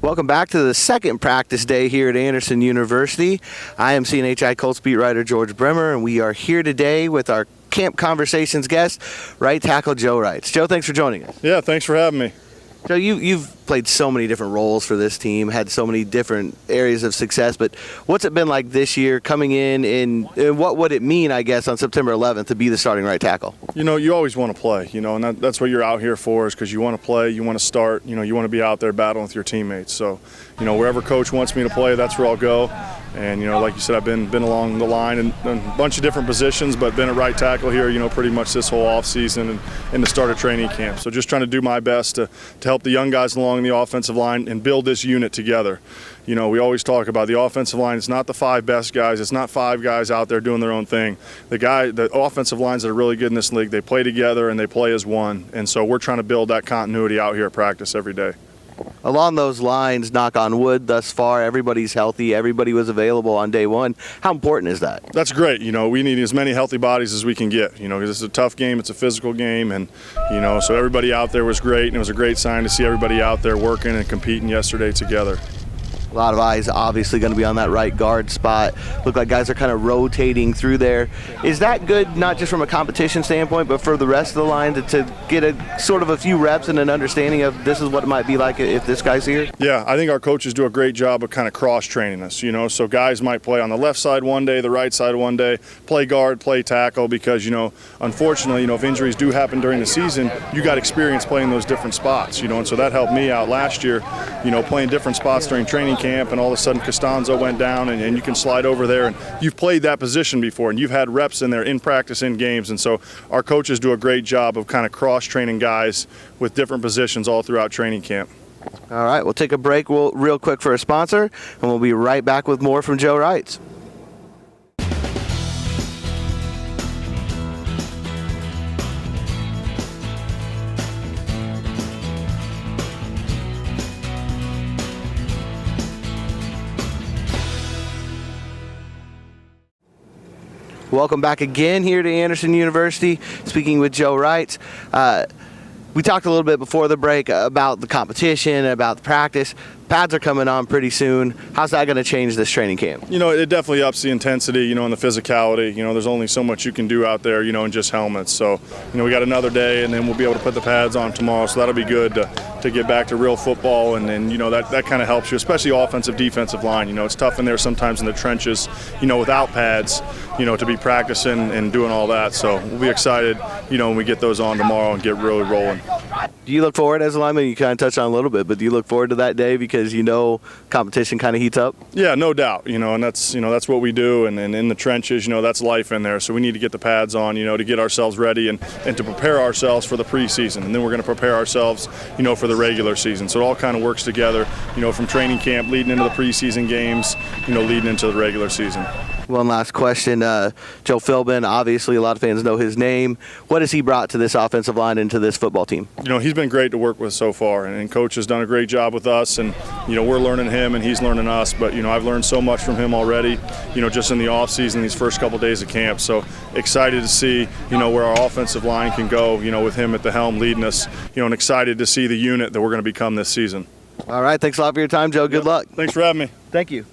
Welcome back to the second practice day here at Anderson University. I am CNHI Colts beat writer George Bremer, and we are here today with our Camp Conversations guest, right tackle Joe Reitz. Joe, thanks for joining us. Yeah, thanks for having me. Joe, you've played so many different roles for this team, had so many different areas of success, but what's it been like this year coming in, and what would it mean, I guess, on September 11th to be the starting right tackle? You know, you always want to play, and that's what you're out here for, is because you want to play, you want to start, you want to be out there battling with your teammates. So, wherever coach wants me to play, that's where I'll go. And, like you said, I've been along the line in a bunch of different positions, but been at right tackle here, pretty much this whole offseason and in the start of training camp. So just trying to do my best to help the young guys along the offensive line and build this unit together. We always talk about the offensive line. It's not the five best guys. It's not five guys out there doing their own thing. The offensive lines that are really good in this league, they play together and they play as one. And so we're trying to build that continuity out here at practice every day. Along those lines, knock on wood, thus far, everybody's healthy. Everybody was available on day one. How important is that? That's great. We need as many healthy bodies as we can get, because it's a tough game. It's a physical game. And, so everybody out there was great. And it was a great sign to see everybody out there working and competing yesterday together. A lot of eyes obviously going to be on that right guard spot. Look like guys are kind of rotating through there. Is that good, not just from a competition standpoint, but for the rest of the line to get a sort of a few reps and an understanding of this is what it might be like if this guy's here? Yeah, I think our coaches do a great job of kind of cross-training us, So guys might play on the left side one day, the right side one day, play guard, play tackle, because, unfortunately, if injuries do happen during the season, you got experience playing those different spots, and so that helped me out last year, playing different spots during training camp, and all of a sudden Costanzo went down, and you can slide over there, and you've played that position before, and you've had reps in there in practice, in games, and so our coaches do a great job of kind of cross-training guys with different positions all throughout training camp. All right, we'll take a break real quick for a sponsor, and we'll be right back with more from Joe Reitz. Welcome back again here to Anderson University, speaking with Joe Reitz. We talked a little bit before the break about the competition, about the practice. Pads are coming on pretty soon. How's that going to change this training camp? It definitely ups the intensity, and the physicality. There's only so much you can do out there, in just helmets. So, we got another day, and then we'll be able to put the pads on tomorrow. So that'll be good to get back to real football, and that kind of helps you, especially offensive, defensive line. It's tough in there sometimes in the trenches, without pads, to be practicing and doing all that. So we'll be excited, when we get those on tomorrow and get really rolling. Do you look forward as a lineman? You kind of touched on it a little bit, but do you look forward to that day because competition kind of heats up? Yeah, no doubt. And that's what we do. And in the trenches, that's life in there. So we need to get the pads on, to get ourselves ready and to prepare ourselves for the preseason. And then we're going to prepare ourselves, for the regular season. So it all kind of works together, from training camp leading into the preseason games, leading into the regular season. One last question. Joe Philbin, obviously a lot of fans know his name. What has he brought to this offensive line and to this football team? He's been great to work with so far, and Coach has done a great job with us, and, we're learning him and he's learning us. But, I've learned so much from him already, just in the offseason, these first couple days of camp. So excited to see, where our offensive line can go, with him at the helm leading us, and excited to see the unit that we're going to become this season. All right. Thanks a lot for your time, Joe. Good luck. Thanks for having me. Thank you.